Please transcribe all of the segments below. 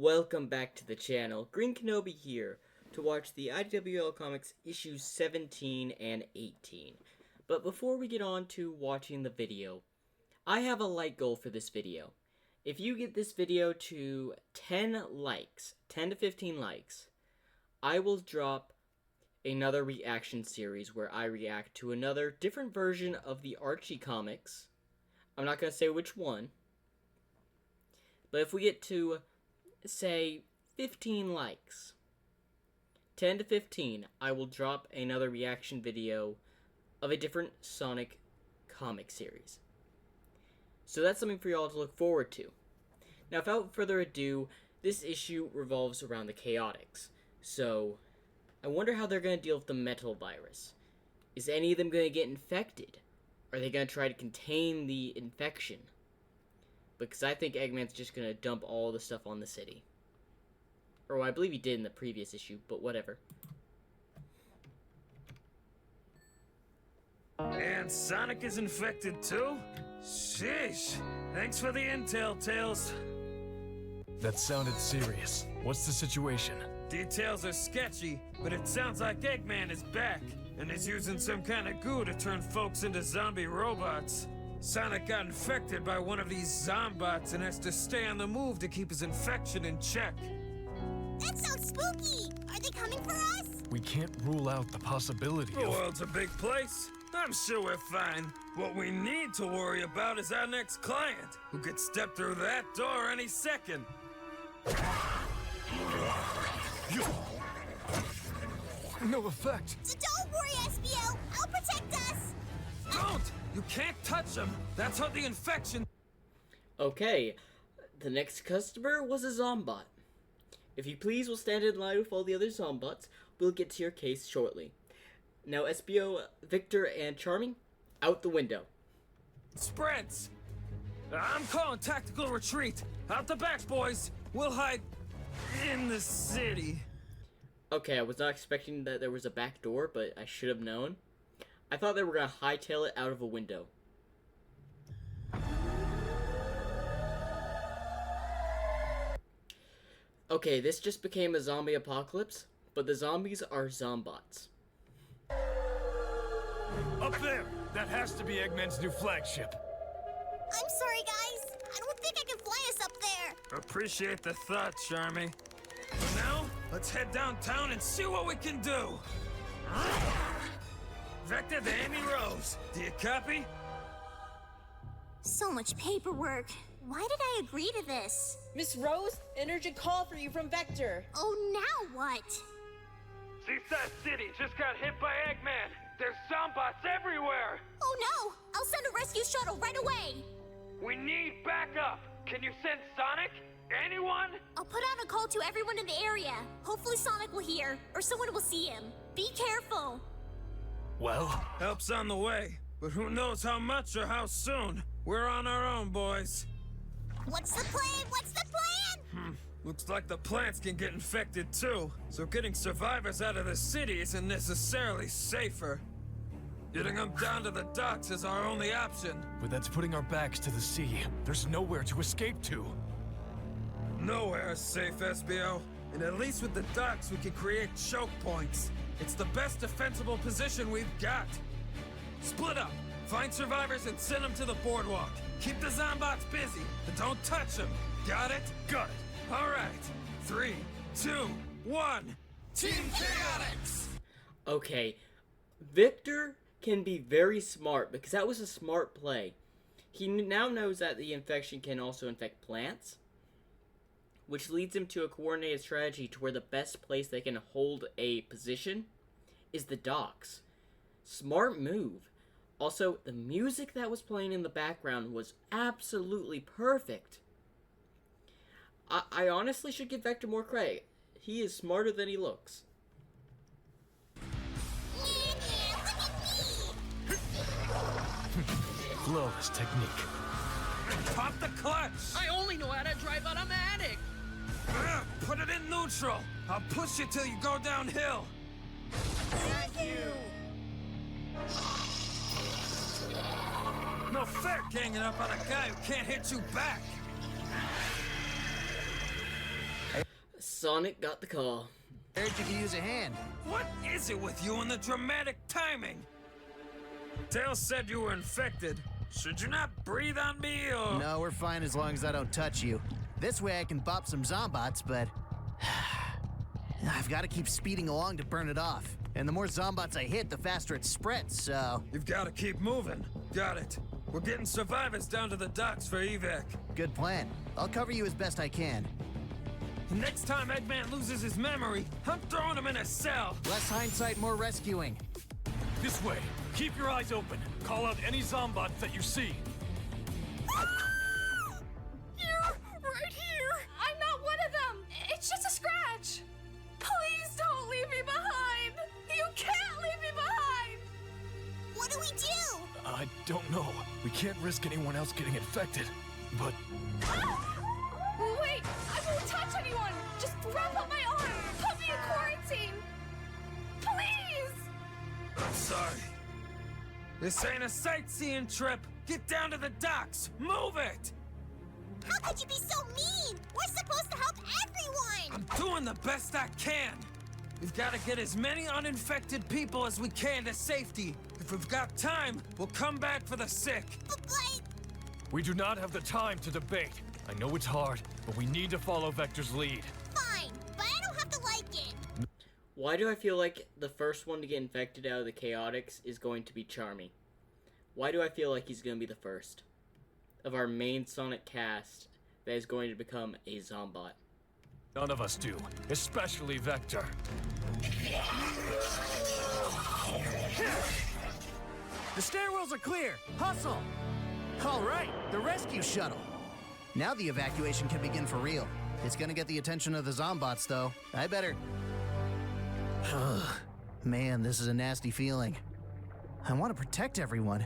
Welcome back to the channel. Green Kenobi here to watch the IDW Comics issues 17 and 18. But before we get on to watching the video, I have a like goal for this video. If you get this video to 10 likes, 10 to 15 likes, I will drop another reaction series where I react to another different version of the Archie comics. I'm not going to say which one. But if we get to, say, 15 likes, 10 to 15, I will drop another reaction video of a different Sonic comic series. So that's something for y'all to look forward to. Now, without further ado, this issue revolves around the Chaotix. So, I wonder how they're going to deal with the metal virus. Is any of them going to get infected? Are they going to try to contain the infection? Because I think Eggman's just going to dump all the stuff on the city. Or I believe he did in the previous issue, but whatever. And Sonic is infected too? Sheesh. Thanks for the intel, Tails. That sounded serious. What's the situation? Details are sketchy, but it sounds like Eggman is back, and is using some kind of goo to turn folks into zombie robots. Sonic got infected by one of these zombots and has to stay on the move to keep his infection in check. That sounds spooky! Are they coming for us? We can't rule out the possibility The of... world's a big place. I'm sure we're fine. What we need to worry about is our next client, who could step through that door any second. No effect. So don't worry, SBO. I'll protect us. Don't! You can't touch him. That's how the infection... Okay, the next customer was a Zombot. If you please will stand in line with all the other Zombots, we'll get to your case shortly. Now SBO, Victor, and Charming, out the window. Spreads! I'm calling tactical retreat. Out the back, boys. We'll hide in the city. Okay, I was not expecting that there was a back door, but I should have known. I thought they were going to hightail it out of a window. Okay, this just became a zombie apocalypse, but the zombies are Zombots. Up there! That has to be Eggman's new flagship. I'm sorry, guys. I don't think I can fly us up there. Appreciate the thought, Charmy. Now, let's head downtown and see what we can do. Vector to Amy Rose. Do you copy? So much paperwork. Why did I agree to this? Miss Rose, an urgent call for you from Vector. Oh, now what? Seaside City just got hit by Eggman. There's zombots everywhere. Oh no! I'll send a rescue shuttle right away. We need backup. Can you send Sonic? Anyone? I'll put out a call to everyone in the area. Hopefully Sonic will hear, or someone will see him. Be careful. Well? Help's on the way, but who knows how much or how soon. We're on our own, boys. What's the plan? What's the plan? Looks like the plants can get infected too, so getting survivors out of the city isn't necessarily safer. Getting them down to the docks is our only option. But that's putting our backs to the sea. There's nowhere to escape to. Nowhere is safe, SBO. And at least with the docks, we can create choke points. It's the best defensible position we've got. Split up. Find survivors and send them to the boardwalk. Keep the zombots busy, but don't touch them. Got it? Got it. All right. 3, 2, 1. Team Chaotix! Okay, Victor can be very smart because that was a smart play. He now knows that the infection can also infect plants, which leads him to a coordinated strategy to where the best place they can hold a position is the docks. Smart move. Also, the music that was playing in the background was absolutely perfect. I honestly should give Vector more credit. He is smarter than he looks. Flawless technique. Pop the clutch! I only know how to drive automatic. Put it in neutral. I'll push you till you go downhill. Thank you. No fair ganging up on a guy who can't hit you back. Sonic got the call. Heard you could use a hand. What is it with you and the dramatic timing? Tails said you were infected. Should you not breathe on me, or...? No, we're fine as long as I don't touch you. This way I can bop some zombots, but... I've got to keep speeding along to burn it off. And the more zombots I hit, the faster it spreads, so... You've got to keep moving. Got it. We're getting survivors down to the docks for evac. Good plan. I'll cover you as best I can. Next time Eggman loses his memory, I'm throwing him in a cell. Less hindsight, more rescuing. This way. Keep your eyes open. Call out any zombots that you see. Here! Right here! I'm not one of them! It's just a scratch! Please don't leave me behind! You can't leave me behind! What do we do? I don't know. We can't risk anyone else getting infected. But Wait! I won't touch anyone! Just wrap up my arm! Put me in quarantine! Please! I'm sorry. This ain't a sightseeing trip. Get down to the docks. Move it! How could you be so mean? We're supposed to help everyone! I'm doing the best I can. We've got to get as many uninfected people as we can to safety. If we've got time, we'll come back for the sick. But we do not have the time to debate. I know it's hard, but we need to follow Vector's lead. fine, but I don't have to like it. Why do I feel like the first one to get infected out of the Chaotix is going to be Charmy? Why do I feel like he's going to be the first of our main Sonic cast that is going to become a Zombot? None of us do, especially Vector. The stairwells are clear. Hustle! All right, the rescue shuttle. Now the evacuation can begin for real. It's gonna get the attention of the zombots, though. I better... Man, this is a nasty feeling. I want to protect everyone,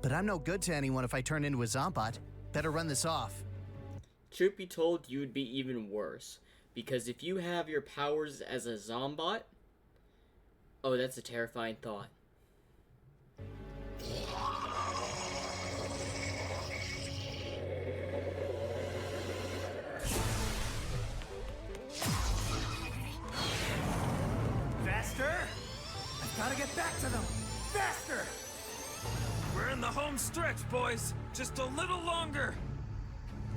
but I'm no good to anyone if I turn into a zombot. Better run this off. Truth be told, you would be even worse. Because if you have your powers as a Zombot... Oh, that's a terrifying thought. Faster! I've got to get back to them! Faster! We're in the home stretch, boys. Just a little longer.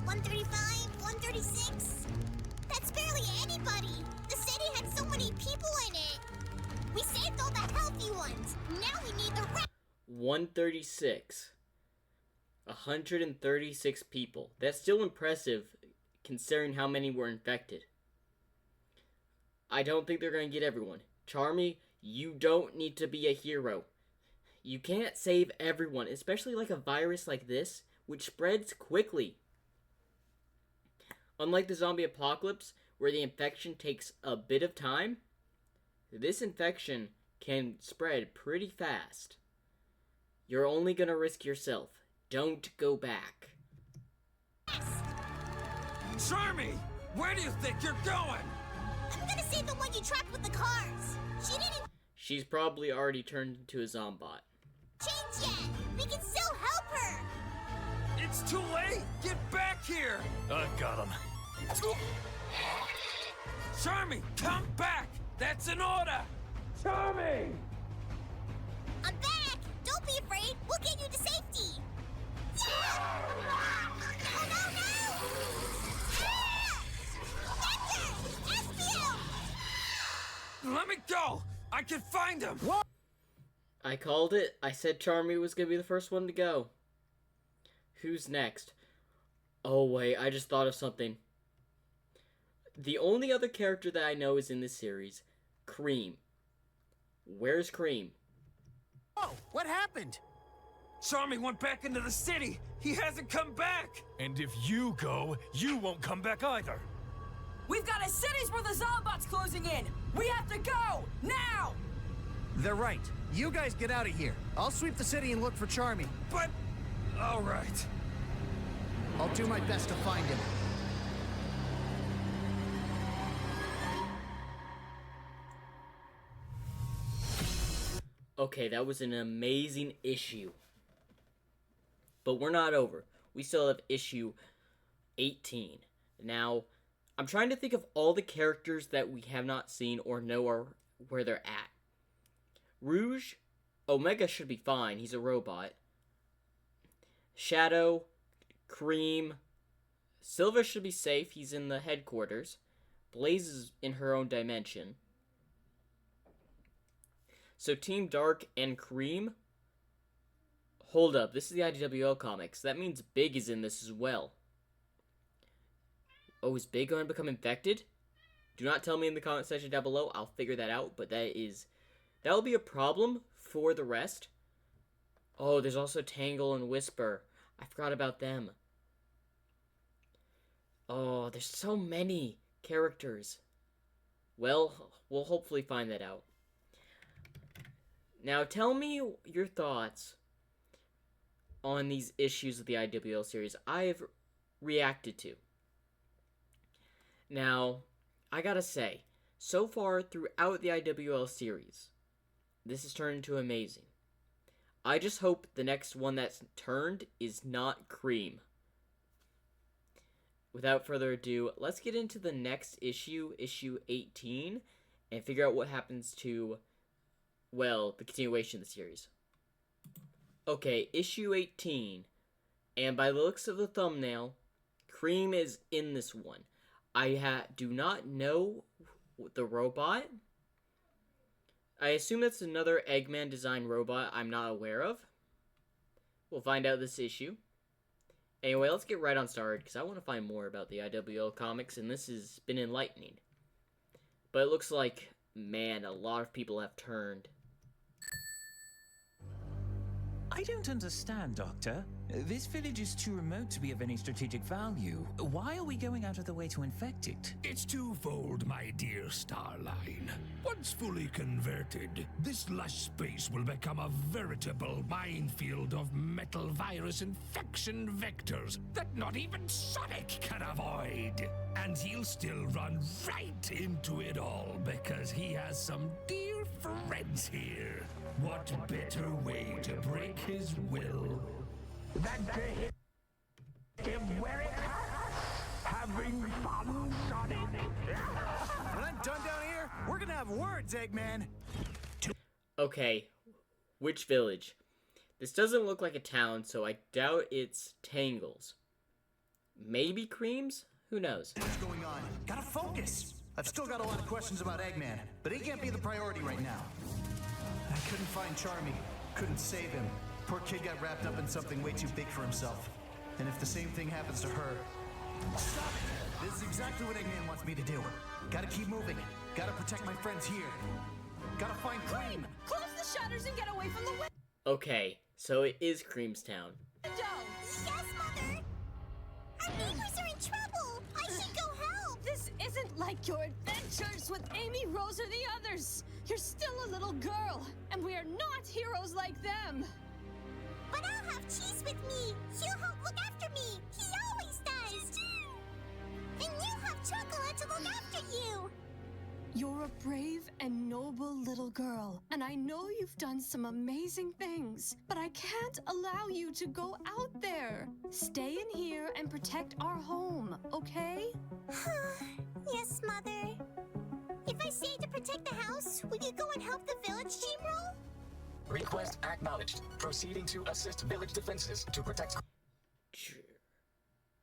135, 136. That's barely anybody. The city had so many people in it. We saved all the healthy ones. Now we need the rest. 136. 136 people. That's still impressive, considering how many were infected. I don't think they're going to get everyone. Charmy, you don't need to be a hero. You can't save everyone, especially like a virus like this, which spreads quickly. Unlike the zombie apocalypse, where the infection takes a bit of time, this infection can spread pretty fast. You're only gonna risk yourself. Don't go back. Charmy, where do you think you're going? I'm gonna save the one you trapped with the cars. She didn't She's probably already turned into a zombot. change yet. We can still help her. It's too late. Get back here. I've got him. Charmy, come back. That's an order. Charmy! I'm back. Don't be afraid. We'll get you to safety. Oh, no! Ah! Vector! SPL! Let me go. I can find him. I called it. I said Charmy was gonna be the first one to go. Who's next? Oh wait, I just thought of something. The only other character that I know is in this series, Cream. Where's Cream? Oh, what happened? Charmy went back into the city. He hasn't come back. And if you go, you won't come back either. We've got a city's worth of zombots closing in! We have to go! Now! They're right. You guys get out of here. I'll sweep the city and look for Charmy. But... all right. I'll do my best to find him. Okay, that was an amazing issue. But we're not over. We still have issue 18. Now, I'm trying to think of all the characters that we have not seen or know where they're at. Rouge, Omega should be fine. He's a robot. Shadow, Cream, Silva should be safe. He's in the headquarters. Blaze is in her own dimension. So Team Dark and Cream. Hold up, this is the IDWL comics. That means Big is in this as well. Oh, is Big going to become infected? Do not tell me in the comment section down below. I'll figure that out, but that'll be a problem for the rest. Oh, there's also Tangle and Whisper. I forgot about them. Oh, there's so many characters. Well, we'll hopefully find that out. Now, tell me your thoughts on these issues of the IWL series I've reacted to. Now, I gotta say, so far throughout the IWL series, this has turned into amazing. I just hope the next one that's turned is not Cream. Without further ado, let's get into the next issue, issue 18, and figure out what happens to, well, the continuation of the series. Okay, issue 18, and by the looks of the thumbnail, Cream is in this one. I do not know the robot. I assume that's another Eggman design robot I'm not aware of. We'll find out this issue. Anyway, let's get right on started, because I want to find more about the IWL comics, and this has been enlightening. But it looks like, man, a lot of people have turned. I don't understand, Doctor. This village is too remote to be of any strategic value. Why are we going out of the way to infect it? It's twofold, my dear Starline. Once fully converted, this lush space will become a veritable minefield of metal virus infection vectors that not even Sonic can avoid. And he'll still run right into it all because he has some dear friends here. What better way to break his will than to hit him where it hurts? Having fun, Sonic? When I'm done down here, we're gonna have words, Eggman. Okay, which village? This doesn't look like a town, so I doubt it's Tangles. Maybe Creams? Who knows? What's going on? Gotta focus. I've still got a lot of questions about Eggman, but he can't be the priority right now. I couldn't find Charmy. Couldn't save him. Poor kid got wrapped up in something way too big for himself. And if the same thing happens to her... Stop it! This is exactly what Eggman wants me to do. Gotta keep moving. Gotta protect my friends here. Gotta find Cream! Close the shutters and get away from the window! Okay, so it is Creamstown. Yes, Mother! Our neighbors are in trouble! I should go help! This isn't like your adventures with Amy, Rose, or the others. You're still a little girl, and we are not heroes like them. But I'll have Cheese with me. He'll help look after me. He always does. And you'll have Chocolate to look after you. You're a brave and noble little girl, and I know you've done some amazing things, but I can't allow you to go out there. Stay in here and protect our home, okay? Yes, Mother. If I stay to protect the house, will you go and help the village, Steamroll? Request acknowledged. Proceeding to assist village defenses to protect...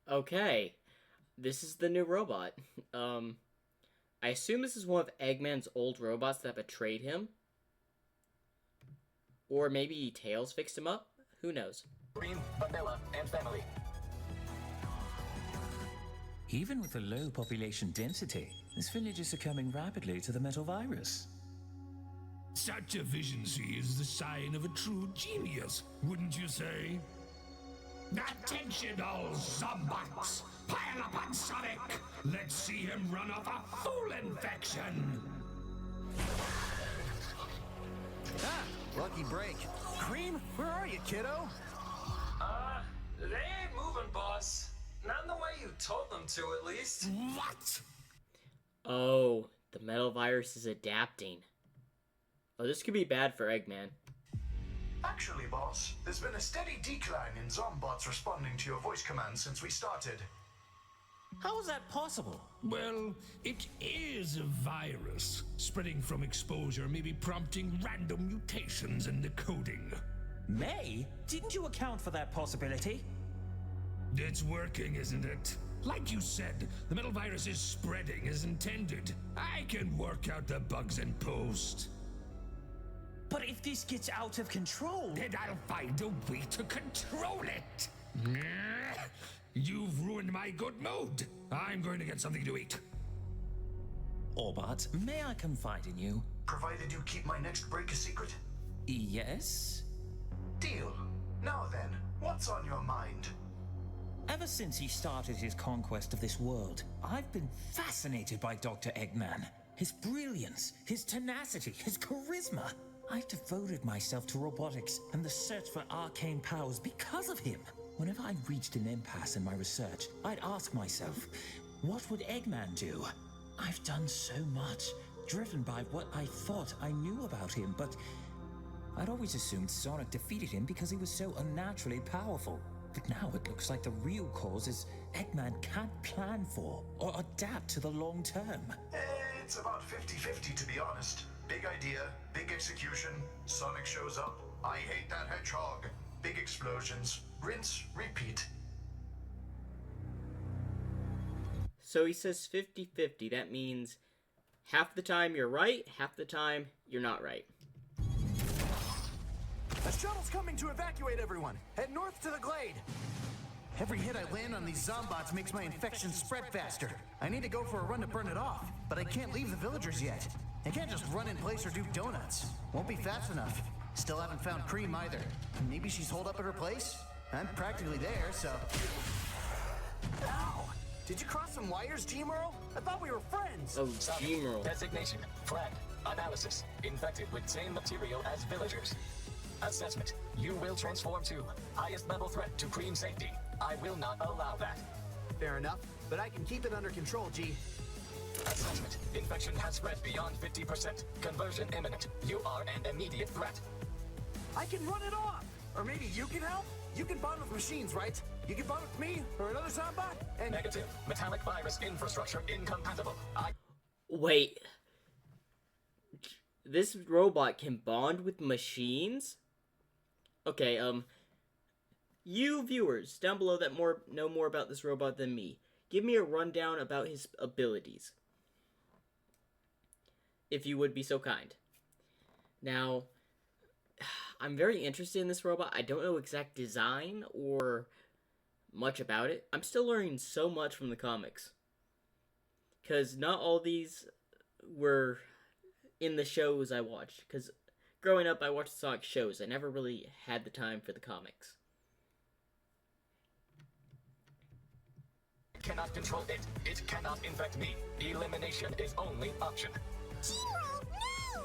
Okay, this is the new robot. I assume this is one of Eggman's old robots that betrayed him. Or maybe Tails fixed him up? Who knows? Cream, Vanilla, and family. Even with a low population density, this village is succumbing rapidly to the metal virus. Such efficiency is the sign of a true genius, wouldn't you say? Attention all Zombots! Pile up on Sonic! Let's see him run off a full infection! Ah, lucky break. Cream, where are you, kiddo? They ain't moving, boss. Not in the way you told them to, at least. What? Oh, the metal virus is adapting. Oh, this could be bad for Eggman. Actually, boss, there's been a steady decline in Zombots responding to your voice commands since we started. How is that possible? Well, it is a virus. Spreading from exposure, maybe prompting random mutations in the coding. May? Didn't you account for that possibility? It's working, isn't it? Like you said, the metal virus is spreading as intended. I can work out the bugs in post. But if this gets out of control... Then I'll find a way to control it. You've ruined my good mood. I'm going to get something to eat. Orbot, may I confide in you? Provided you keep my next break a secret? Yes? Deal. Now then, what's on your mind? Ever since he started his conquest of this world, I've been fascinated by Dr. Eggman. His brilliance, his tenacity, his charisma. I've devoted myself to robotics and the search for arcane powers because of him. Whenever I reached an impasse in my research, I'd ask myself, what would Eggman do? I've done so much, driven by what I thought I knew about him, but I'd always assumed Sonic defeated him because he was so unnaturally powerful. But now it looks like the real cause is Eggman can't plan for or adapt to the long term. It's about 50-50 to be honest. Big idea, big execution, Sonic shows up, I hate that hedgehog. Big explosions, rinse, repeat. So he says 50-50. That means half the time you're right, half the time you're not right. A shuttle's coming to evacuate everyone. Head north to the glade. Every hit I land on these zombots makes my infection spread faster. I need to go for a run to burn it off, but I can't leave the villagers yet. I can't just run in place or do donuts. Won't be fast enough. Still haven't found Cream either. Maybe she's holed up at her place? I'm practically there, so... Ow! Did you cross some wires, G-Merle? I thought we were friends! Oh, G-Merle. Designation, friend. Analysis, infected with same material as villagers. Assessment, you will transform to highest level threat to Cream safety. I will not allow that. Fair enough, but I can keep it under control, G. Assessment, infection has spread beyond 50%. Conversion imminent. You are an immediate threat. I can run it off! Or maybe you can help? You can bond with machines, right? You can bond with me or another Zombot? And Negative. Metallic virus infrastructure incompatible. Wait. This robot can bond with machines? Okay, you viewers down below that know more about this robot than me, give me a rundown about his abilities. If you would be so kind. Now, I'm very interested in this robot. I don't know exact design or much about it. I'm still learning so much from the comics. Because not all these were in the shows I watched. Because growing up, I watched Sonic shows. I never really had the time for the comics. Cannot control it. It cannot infect me. Elimination is only option. G-Roll, no!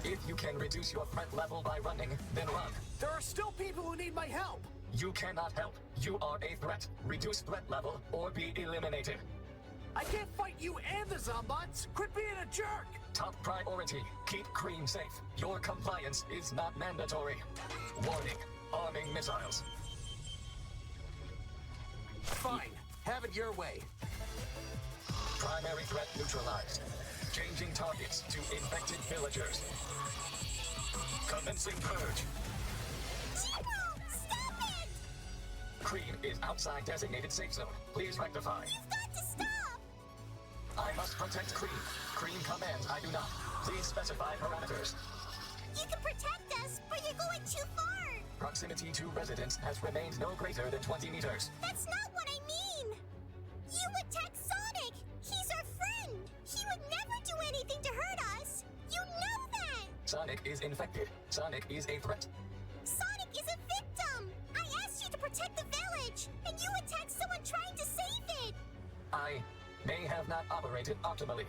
If you can reduce your threat level by running, then run. there are still people who need my help! You cannot help. You are a threat. Reduce threat level or be eliminated. I can't fight you and the Zombots! Quit being a jerk! Top priority. Keep Cream safe. Your compliance is not mandatory. Warning. Arming missiles. Fine. Have it your way. Primary threat neutralized. Changing targets to infected villagers. Commencing purge. G-Roll, stop it! Cream is outside designated safe zone. Please rectify. You've got to stop! I must protect Cream. Cream commands I do not. Please specify parameters. You can protect us, but you're going too far! Proximity to residents has remained no greater than 20 meters. That's not what I mean! You attacked Sonic! He's our friend! He would never do anything to hurt us! You know that! Sonic is infected. Sonic is a threat. Sonic is a victim! I asked you to protect the village, and you attacked someone trying to save it! I may have not operated optimally.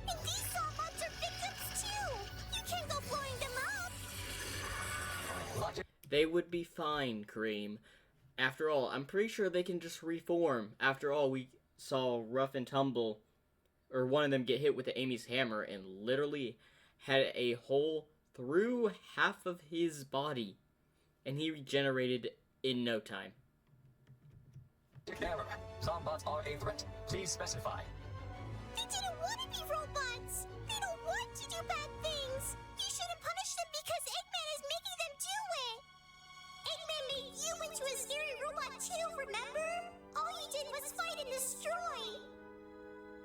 And these Zombots are victims too! You can't go blowing them up! Logic. They would be fine, Cream. After all, I'm pretty sure they can just reform. After all, we saw Rough and Tumble, or one of them get hit with the Amy's hammer and literally had a hole through half of his body. And he regenerated in no time. Error. Zombots are a threat. Please specify. They didn't want to be robots! They don't want to do bad things! You shouldn't punish them because Eggman is making them do it! Eggman made you into a scary robot too, remember? All you did was fight and destroy!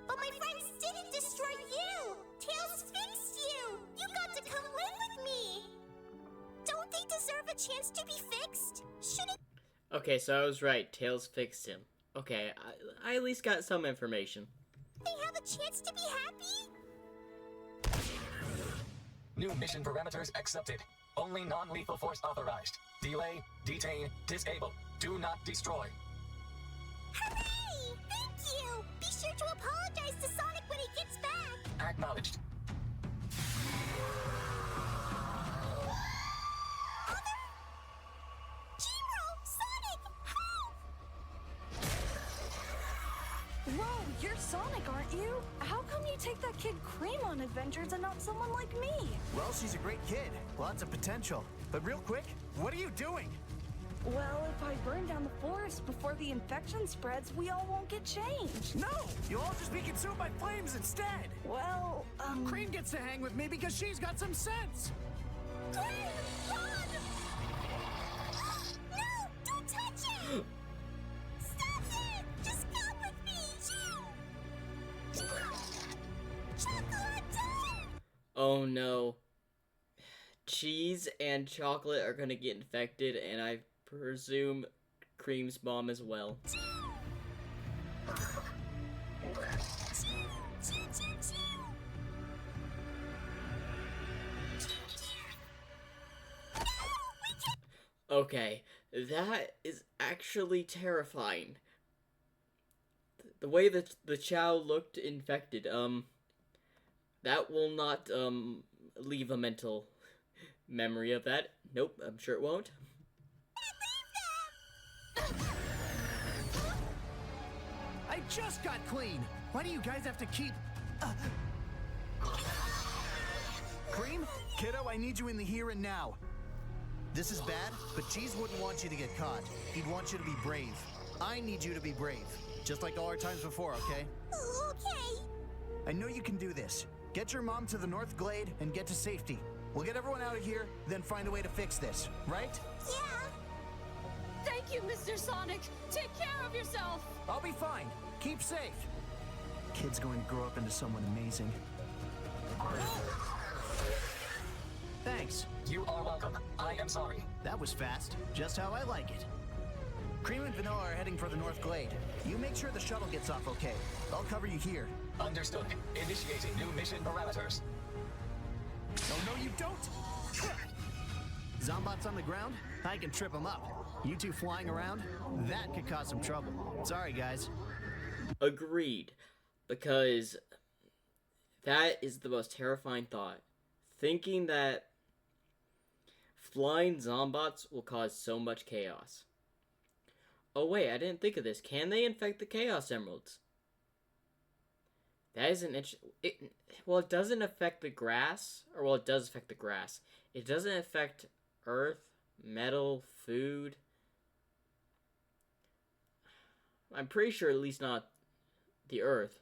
But my friends didn't destroy you! Tails fixed you! You got to come live with me! Don't they deserve a chance to be fixed? Shouldn't... Okay, so I was right. Tails fixed him. Okay, I at least got some information. they have a chance to be happy? New mission parameters accepted. Only non-lethal force authorized. Delay, detain, disable. Do not destroy. Hooray! Thank you! Be sure to apologize to Sonic when he gets back! Acknowledged. Whoa, you're Sonic, aren't you? How come you take that kid Cream on adventures and not someone like me? Well, she's a great kid. Lots of potential. But real quick, what are you doing? Well, if I burn down the forest before the infection spreads, we all won't get changed. No! You'll all just be consumed by flames instead! Well, Cream gets to hang with me because she's got some sense! Cream, run! No! Don't touch it! Stop it! Just come with me! Chocolate! Oh no. Cheese and chocolate are gonna get infected, and I presume Cream's mom as well. Okay, that is actually terrifying. The way that the Chow looked infected, that will not, leave a mental memory of that. Nope, I'm sure it won't. I just got clean! Why do you guys have to keep... Cream? Kiddo, I need you in the here and now. This is bad, but Cheese wouldn't want you to get caught. He'd want you to be brave. I need you to be brave. Just like all our times before, okay? Okay. I know you can do this. Get your mom to the North Glade and get to safety. We'll get everyone out of here, then find a way to fix this, right? Yeah. Thank you, Mr. Sonic. Take care of yourself. I'll be fine. Keep safe. Kid's going to grow up into someone amazing. Thanks. You are welcome. I am sorry. That was fast. Just how I like it. Cream and Vanilla are heading for the North Glade. You make sure the shuttle gets off okay. I'll cover you here. Understood. Initiating new mission parameters. Oh, no, you don't! Zombots on the ground? I can trip them up. You two flying around? That could cause some trouble. Sorry, guys. Agreed. Because that is the most terrifying thought. Thinking that flying zombots will cause so much chaos. Oh wait, I didn't think of this. Can they infect the Chaos Emeralds? That is an interesting... Well, it doesn't affect the grass. Or, well, it does affect the grass. It doesn't affect earth, metal, food. I'm pretty sure at least not the earth.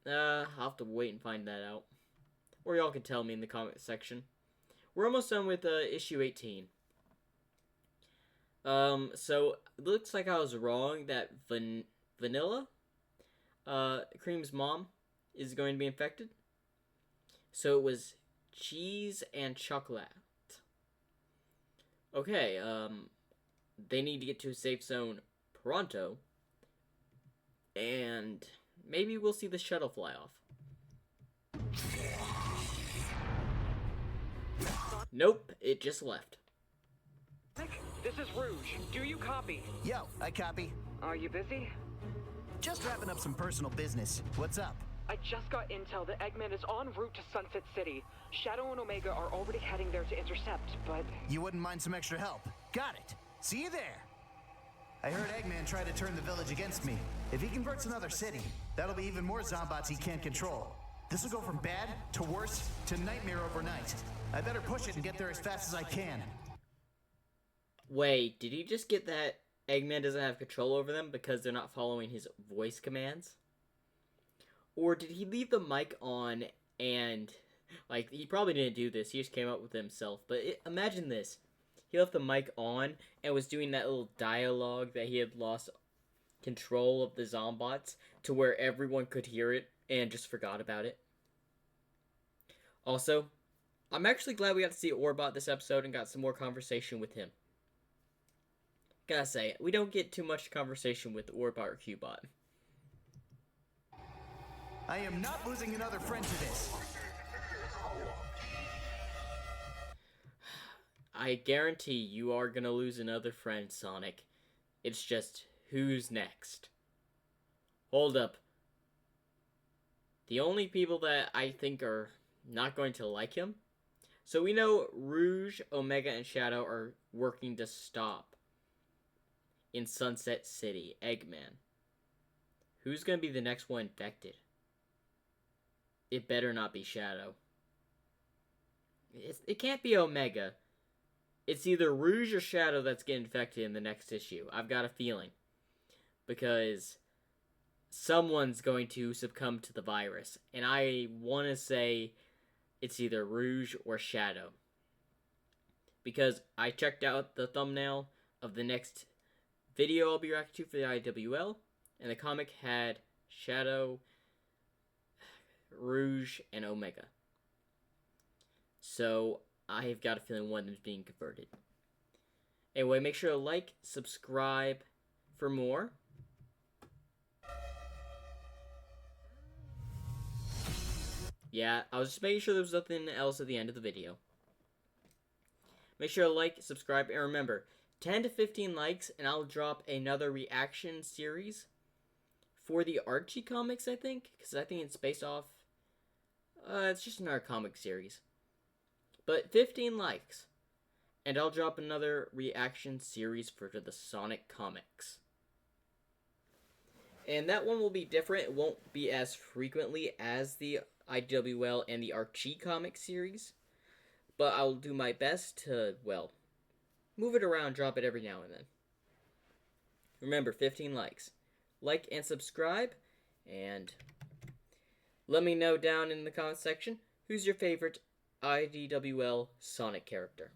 I'll have to wait and find that out. Or y'all can tell me in the comment section. We're almost done with issue 18. So, it looks like I was wrong that Vanilla, Cream's mom, is going to be infected. So it was Cheese and Chocolate. Okay, they need to get to a safe zone pronto. And maybe we'll see the shuttle fly off. Nope, it just left. This is Rouge. Do you copy? Yo, I copy. Are you busy? Just wrapping up some personal business. What's up? I just got intel that Eggman is en route to Sunset City. Shadow and Omega are already heading there to intercept, but... You wouldn't mind some extra help. Got it. See you there. I heard Eggman try to turn the village against me. If he converts another city, that'll be even more Zombots he can't control. This will go from bad to worse to nightmare overnight. I better push it and get there as fast as I can. Wait, did he just get that Eggman doesn't have control over them because they're not following his voice commands? Or did he leave the mic on and, like, he probably didn't do this, he just came up with it himself, but imagine this. He left the mic on and was doing that little dialogue that he had lost control of the Zombots to where everyone could hear it and just forgot about it. Also, I'm actually glad we got to see Orbot this episode and got some more conversation with him. Gotta say, we don't get too much conversation with Orbot or Cubot. I am not losing another friend to this. I guarantee you are gonna lose another friend, Sonic. It's just, who's next? Hold up. The only people that I think are not going to like him? So we know Rouge, Omega, and Shadow are working to stop in Sunset City, Eggman. Who's gonna be the next one infected? It better not be Shadow. It can't be Omega. It's either Rouge or Shadow that's getting infected in the next issue. I've got a feeling. Because someone's going to succumb to the virus. And I want to say it's either Rouge or Shadow. Because I checked out the thumbnail of the next video I'll be reacting to for the IWL. And the comic had Shadow, Rouge, and Omega. So I've got a feeling one of them is being converted. Anyway, make sure to like, subscribe for more. Yeah, I was just making sure there was nothing else at the end of the video. Make sure to like, subscribe, and remember, 10 to 15 likes, and I'll drop another reaction series for the Archie comics, I think. Because I think it's based off... it's just another comic series. But 15 likes, and I'll drop another reaction series for the Sonic comics. And that one will be different. It won't be as frequently as the IWL and the Archie comic series. But I'll do my best to, well, move it around, drop it every now and then. Remember, 15 likes. Like and subscribe, and let me know down in the comment section who's your favorite IDWL Sonic character.